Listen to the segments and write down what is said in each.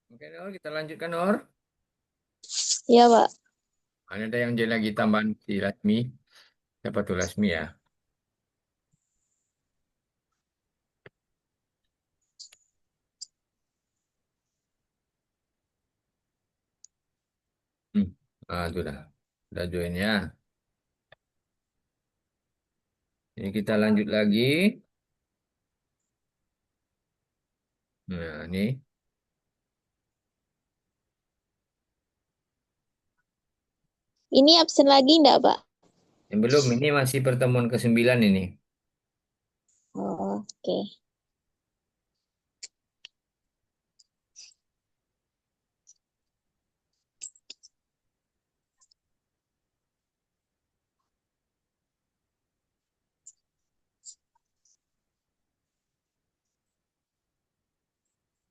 Oke, Nur, kita lanjutkan, Nur. Iya, Pak. Ada yang jadi lagi tambahan si Lasmi. Siapa tuh Lasmi ya? Hmm. Ah, itu dah. Udah join ya. Ini kita lanjut lagi. Nah, ini. Ini absen lagi enggak, Pak? Yang belum, ini masih pertemuan ke-9 ini. Oh, oke.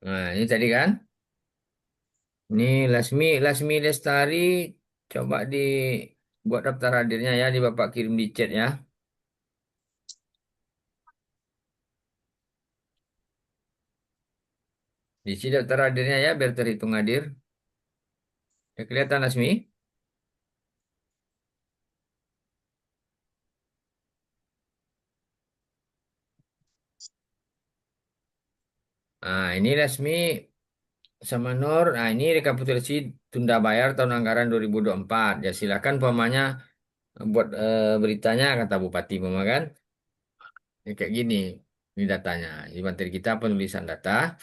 Nah, ini tadi kan. Ini Lasmi Lestari. Coba buat daftar hadirnya ya. Di Bapak kirim di chat ya. Diisi daftar hadirnya ya, biar terhitung hadir. Ya, kelihatan Lasmi? Nah, ini Lasmi sama Nur. Nah, ini rekapitulasi tunda bayar tahun anggaran 2024. Ya, silakan pemanya buat beritanya kata Bupati Mama kan. Ya, kayak gini. Ini datanya. Di materi kita penulisan data.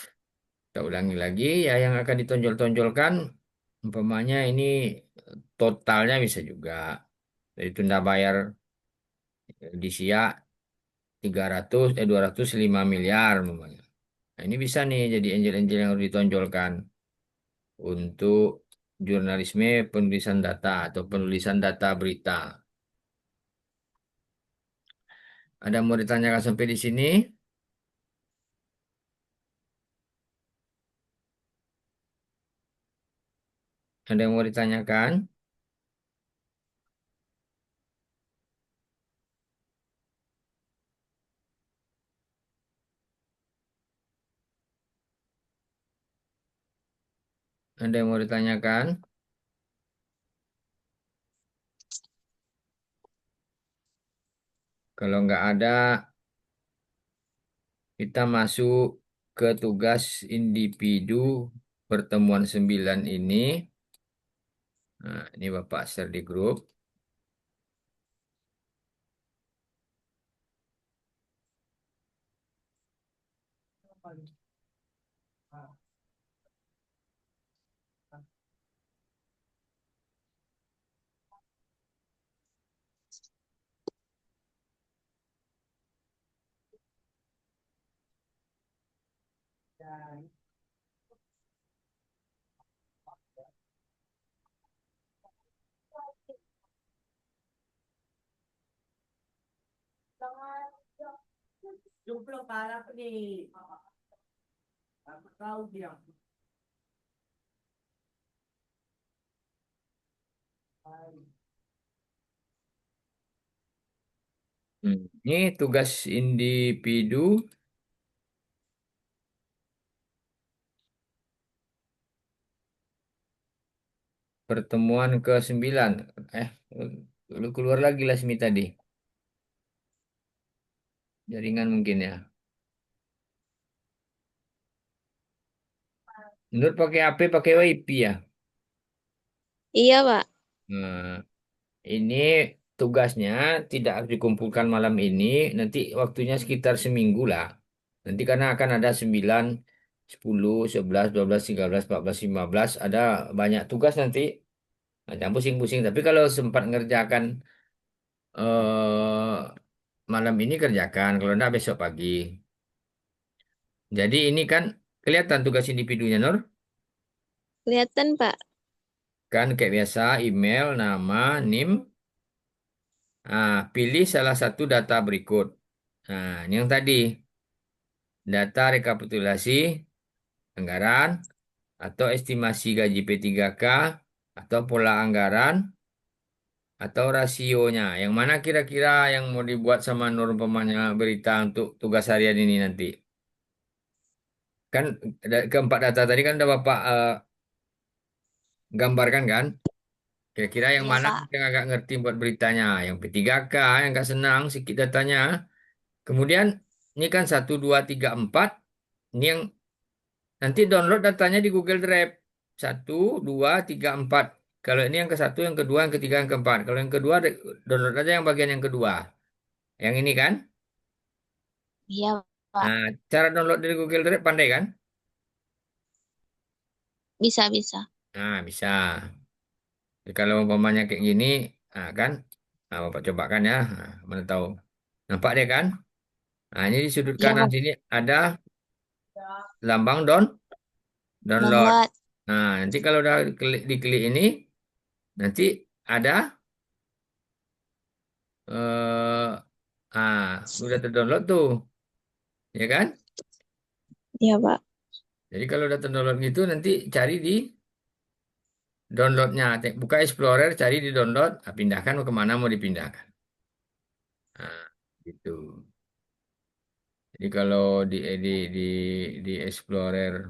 Kita ulangi lagi ya yang akan ditonjol-tonjolkan. Umpamanya ini totalnya bisa juga. Dari tunda bayar di SIA 205 miliar umpamanya. Nah, ini bisa nih jadi angel-angel yang harus ditonjolkan untuk jurnalisme penulisan data atau penulisan data berita. Ada yang mau ditanyakan sampai di sini? Ada yang mau ditanyakan? Ada yang mau ditanyakan? Kalau nggak ada, kita masuk ke tugas individu pertemuan 9 ini. Nah, ini Bapak share di grup. Ini tugas individu pertemuan ke-9. Eh, lu keluar lagi Lasmi tadi. Jaringan mungkin ya. Menurut pakai HP, pakai WiFi ya. Iya, Pak. Nah, ini tugasnya tidak harus dikumpulkan malam ini. Nanti waktunya sekitar seminggu lah. Nanti karena akan ada 9, 10, 11, 12, 13, 14, 15. Ada banyak tugas nanti. Nah, jangan pusing-pusing. Tapi kalau sempat ngerjakan eh, malam ini kerjakan. Kalau enggak besok pagi. Jadi ini kan kelihatan tugas individunya, Nur. Kelihatan, Pak. Kan kayak biasa, email, nama, NIM. Nah, pilih salah satu data berikut. Nah, ini yang tadi. Data rekapitulasi anggaran atau estimasi gaji P3K atau pola anggaran atau rasionya. Yang mana kira-kira yang mau dibuat sama Nur umpamanya berita untuk tugas harian ini nanti? Kan keempat data tadi kan udah Bapak gambarkan kan? Kira-kira yang Iya, mana Pak. yang agak ngerti buat beritanya? Yang P3K, yang agak senang sedikit datanya. Kemudian ini kan 1, 2, 3, 4. Ini yang nanti download datanya di Google Drive. 1, 2, 3, 4. Kalau ini yang ke satu, yang kedua, yang ketiga, yang keempat. Kalau yang kedua, download aja yang bagian yang kedua. Yang ini kan? Iya, Pak. Nah, cara download dari Google Drive pandai kan? Bisa-bisa. Nah, bisa. Jadi kalau umpamanya kayak gini, nah kan? Nah, Bapak coba kan ya. Nah, mana tahu. Nampak deh kan? Nah, ini di sudut Iya, kanan Pak. sini ada lambang download. Download. Nah, nanti kalau udah diklik ini, nanti ada udah terdownload tuh, ya kan? Iya, Pak. Jadi kalau udah terdownload gitu, nanti cari di downloadnya. Buka Explorer, cari di download, nah, pindahkan mau kemana mau dipindahkan. Nah, gitu. Jadi kalau di Explorer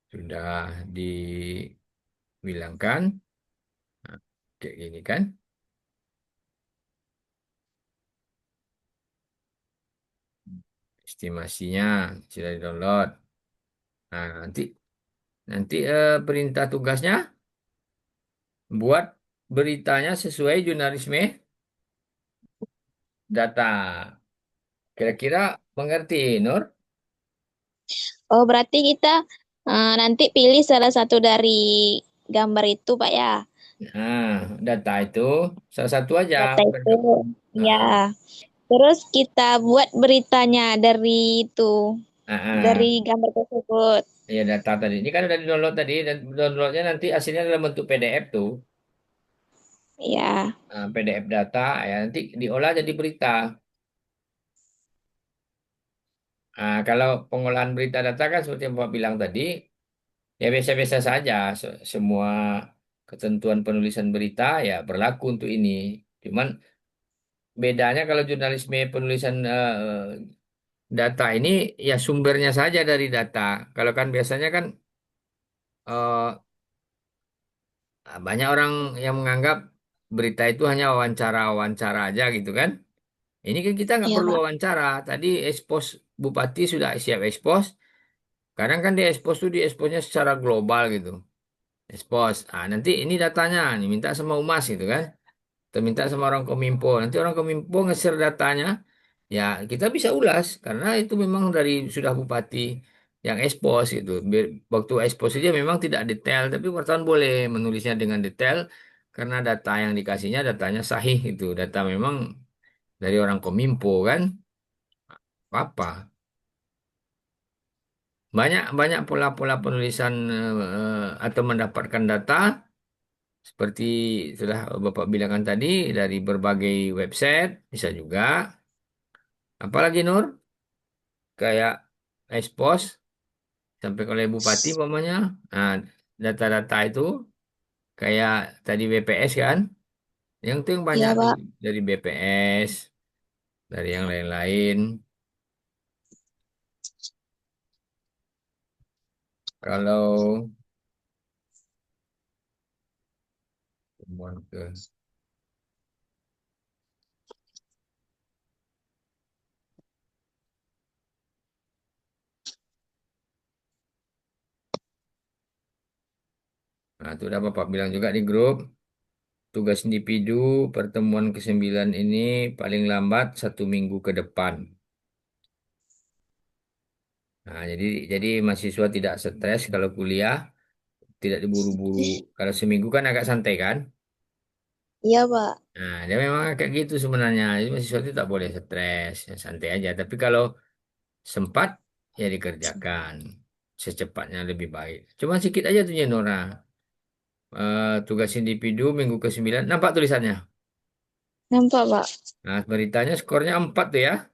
sudah dibilangkan, nah, kayak gini kan, estimasinya sudah di-download. Nah, nanti nanti perintah tugasnya buat beritanya sesuai jurnalisme data. Kira-kira mengerti, Nur? Oh, berarti kita nanti pilih salah satu dari gambar itu, Pak ya. Nah, data itu salah satu aja. Data Bukan itu. Ya. ah, Terus kita buat beritanya dari itu, dari ah. gambar tersebut. Ya data tadi. Ini kan udah di-download tadi dan downloadnya nanti hasilnya dalam bentuk PDF tuh. Ya, Nah, PDF data ya nanti diolah jadi berita. Nah, kalau pengolahan berita data kan seperti yang Bapak bilang tadi, ya biasa-biasa saja. Semua ketentuan penulisan berita ya berlaku untuk ini. Cuman bedanya kalau jurnalisme penulisan data ini ya sumbernya saja dari data. Kalau kan biasanya kan banyak orang yang menganggap berita itu hanya wawancara-wawancara aja gitu kan. Ini kan kita nggak iya perlu Pak. wawancara. Tadi ekspos Bupati sudah siap ekspos. Kadang kan di ekspos tuh di eksposnya secara global gitu. Ekspos. Ah, nanti ini datanya, nih minta sama Umas gitu kan. Atau minta sama orang Kominfo. Nanti orang Kominfo nge-share datanya. Ya, kita bisa ulas karena itu memang dari sudah bupati yang expose gitu. Waktu expose saja memang tidak detail, tapi wartawan boleh menulisnya dengan detail karena data yang dikasihnya datanya sahih itu. Data memang dari orang Kominfo kan. Apa? Banyak banyak pola-pola penulisan atau mendapatkan data seperti sudah Bapak bilangkan tadi dari berbagai website bisa juga. Apalagi Nur? Kayak expose sampai oleh bupati umpamanya. Nah, data-data itu kayak tadi BPS kan, yang itu yang banyak Iya tuh Pak. dari BPS, dari yang lain-lain. Kalau temuan nah itu udah Bapak bilang juga di grup, tugas individu pertemuan ke-9 ini paling lambat 1 minggu ke depan. Nah, jadi mahasiswa tidak stres kalau kuliah, tidak diburu-buru. Kalau seminggu kan agak santai kan? Iya Pak. Nah, dia memang kayak gitu sebenarnya. Jadi mahasiswa itu tak boleh stres, ya, santai aja. Tapi kalau sempat, ya dikerjakan secepatnya lebih baik. Cuma sedikit aja tuh Nora. Tugas individu minggu ke-9. Nampak tulisannya? Nampak Pak. Nah, beritanya skornya 4 tuh ya.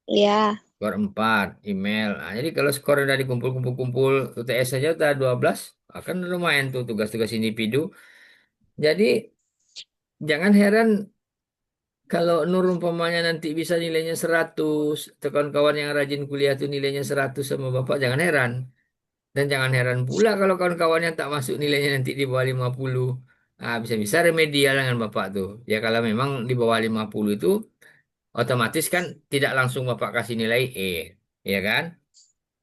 Iya. Skor 4, email. Nah, jadi kalau skor udah dikumpul-kumpul-kumpul, UTS saja udah 12. Akan lumayan tuh tugas-tugas individu. Jadi jangan heran kalau Nur umpamanya nanti bisa nilainya 100, atau kawan-kawan yang rajin kuliah tuh nilainya 100 sama Bapak, jangan heran. Dan jangan heran pula kalau kawan-kawannya tak masuk nilainya nanti di bawah 50. Ah, bisa-bisa remedial dengan Bapak tuh. Ya kalau memang di bawah 50 itu otomatis kan tidak langsung Bapak kasih nilai E, ya kan?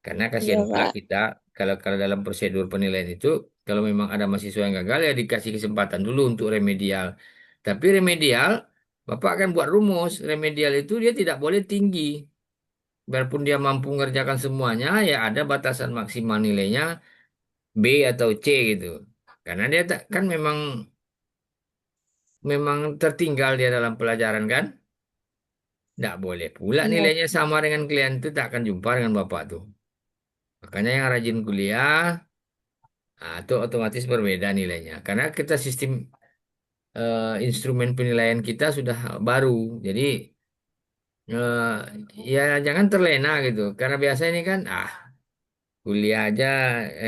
Karena Iya, kasihan pula Pak. kita kalau kalau dalam prosedur penilaian itu kalau memang ada mahasiswa yang gagal ya dikasih kesempatan dulu untuk remedial. Tapi remedial Bapak akan buat rumus. Remedial itu dia tidak boleh tinggi. Biarpun dia mampu mengerjakan semuanya ya ada batasan maksimal nilainya B atau C gitu. Karena dia kan memang memang tertinggal dia dalam pelajaran kan. Tidak boleh pula Iya. nilainya sama dengan klien itu tak akan jumpa dengan Bapak tuh. Makanya yang rajin kuliah, nah, itu otomatis berbeda nilainya. Karena kita sistem instrumen penilaian kita sudah baru. Jadi eh, ya jangan terlena gitu. Karena biasa ini kan kuliah aja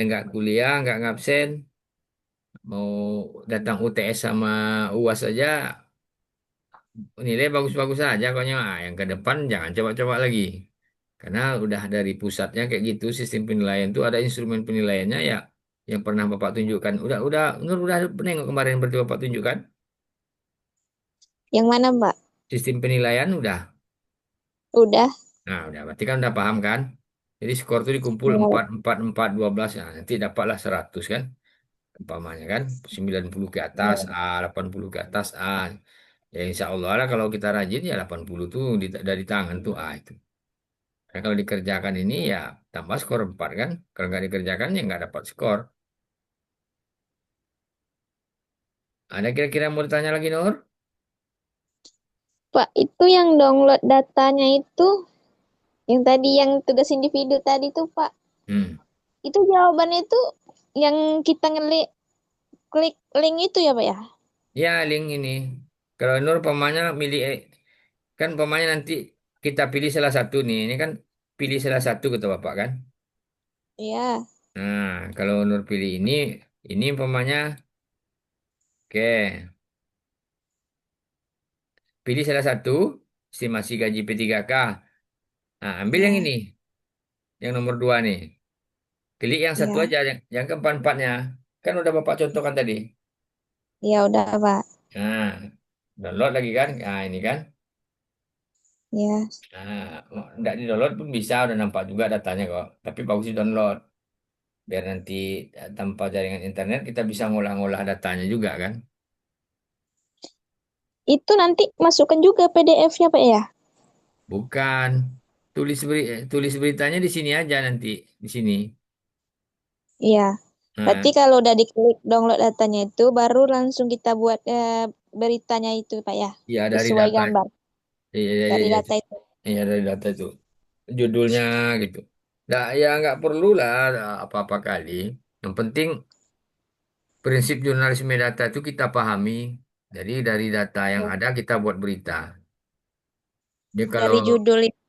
nggak kuliah nggak ngabsen mau datang UTS sama UAS aja nilai bagus-bagus aja pokoknya. Yang ke depan jangan coba-coba lagi. Karena udah dari pusatnya kayak gitu sistem penilaian itu ada instrumen penilaiannya ya yang pernah Bapak tunjukkan. Udah Nur udah nengok kemarin berarti Bapak tunjukkan. Yang mana, Mbak? Sistem penilaian udah. Udah. Nah, udah berarti kan udah paham kan? Jadi skor itu dikumpul Ya, 4 4 4 12. Nah, nanti dapatlah 100 kan? Umpamanya kan 90 ke atas ya. A, 80 ke atas A. Ya insya Allah lah kalau kita rajin ya 80 tuh dari tangan tuh A itu. Nah, kalau dikerjakan ini ya tambah skor 4 kan? Kalau nggak dikerjakan ya nggak dapat skor. Ada kira-kira yang mau ditanya lagi Nur? Pak, itu yang download datanya itu, yang tadi yang tugas individu tadi tuh, Pak. Hmm. Itu jawabannya itu yang kita klik link itu ya, Pak ya? Ya link ini. Kalau Nur umpamanya milih kan umpamanya nanti kita pilih salah satu nih. Ini kan pilih salah satu kata Bapak kan? Iya, Nah, kalau Nur pilih ini umpamanya, oke, pilih salah satu, estimasi gaji P3K. Nah, ambil yang iya, ini, yang nomor 2 nih. Klik yang satu iya. aja, yang keempat-empatnya. Kan udah Bapak contohkan tadi. Iya, udah, Pak. Nah, download lagi kan? Nah, ini kan. Iya. Nah, nggak di-download pun bisa, udah nampak juga datanya kok. Tapi bagus di-download. Biar nanti tanpa jaringan internet kita bisa ngolah-ngolah datanya juga kan. Itu nanti masukkan juga PDF-nya, Pak ya? Bukan. Tulis beritanya di sini aja nanti. Di sini. Iya. Nah, Berarti kalau udah diklik download datanya itu, baru langsung kita buat beritanya itu, Pak ya? ya dari Sesuai data. gambar Iya, iya, iya, dari iya. data itu. Iya, dari data itu. Judulnya gitu. Nah, ya nggak perlu lah apa-apa kali. Yang penting prinsip jurnalisme data itu kita pahami. Jadi dari data yang Ya. ada kita buat berita. Dia kalau Dari judul itu.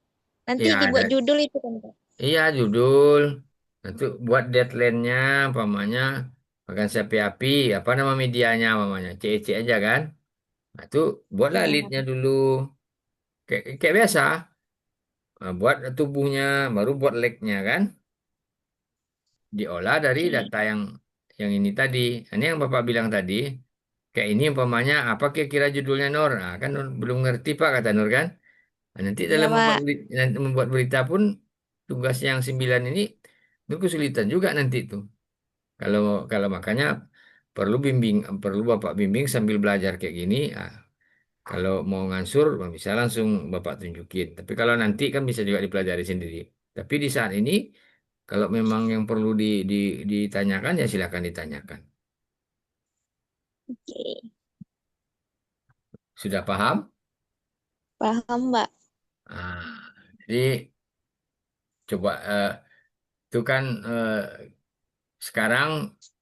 Nanti ya dibuat ada, judul itu kan, Pak? iya judul. Nanti buat deadline-nya, umpamanya makan sapi api, apa nama medianya, umpamanya CEC aja kan. Nah, itu buatlah Iya. lead-nya dulu. Kayak biasa. Nah, buat tubuhnya, baru buat leg-nya kan. Diolah dari Oke. data yang ini tadi. Ini yang Bapak bilang tadi. Kayak ini umpamanya apa kira-kira judulnya Nur? Nah, kan Nur belum ngerti Pak kata Nur kan. Nah, nanti Iya, dalam Pak. membuat berita pun tugas yang 9 ini itu kesulitan juga nanti tuh. Kalau kalau makanya perlu Bapak bimbing sambil belajar kayak gini. Kalau mau ngansur bisa langsung Bapak tunjukin. Tapi kalau nanti kan bisa juga dipelajari sendiri. Tapi di saat ini kalau memang yang perlu ditanyakan ya silakan ditanyakan. Oke. Sudah paham? Paham, Mbak. Jadi coba itu kan sekarang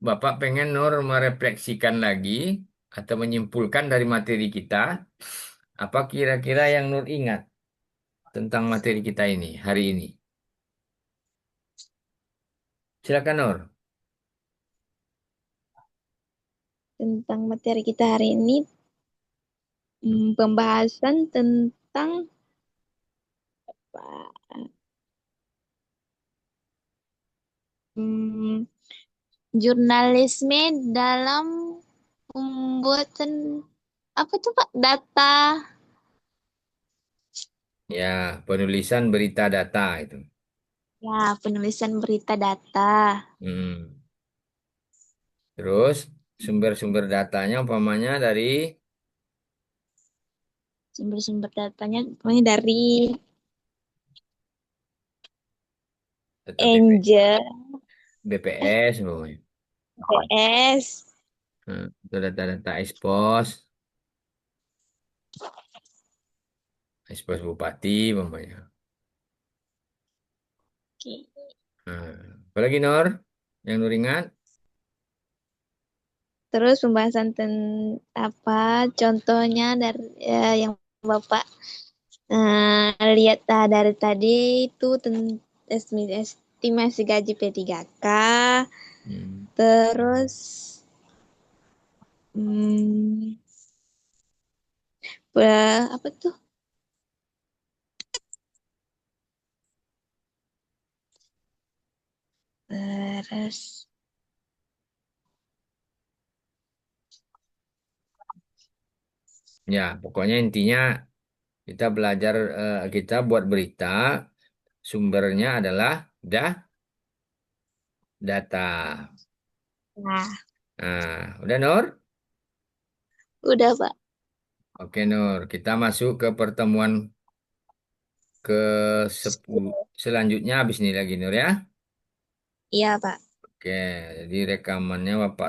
Bapak pengen Nur merefleksikan lagi atau menyimpulkan dari materi kita apa kira-kira yang Nur ingat tentang materi kita ini hari ini. Silakan Nur. Tentang materi kita hari ini. Pembahasan tentang apa? Hmm, Jurnalisme dalam pembuatan apa tuh Pak? Data. Ya, penulisan berita data itu. Ya, penulisan berita data. Hmm. Terus sumber-sumber datanya umpamanya dari Sumber-sumber datanya pokoknya dari data Angel, BPS umpamanya. PS. Itu data-data expose, expose bupati umpamanya. Oke. Nah, apalagi Nor yang Nur ingat? Terus pembahasan apa contohnya dari yang Bapak lihat dari tadi itu estimasi gaji P3K, Hmm. terus hmm, apa tuh? Terus Ya, pokoknya intinya kita belajar kita buat berita sumbernya adalah data. nah, Nah, udah Nur? udah Pak. Oke Nur, kita masuk ke pertemuan ke 10 selanjutnya habis ini lagi Nur ya. Iya Pak. Oke, jadi rekamannya Bapak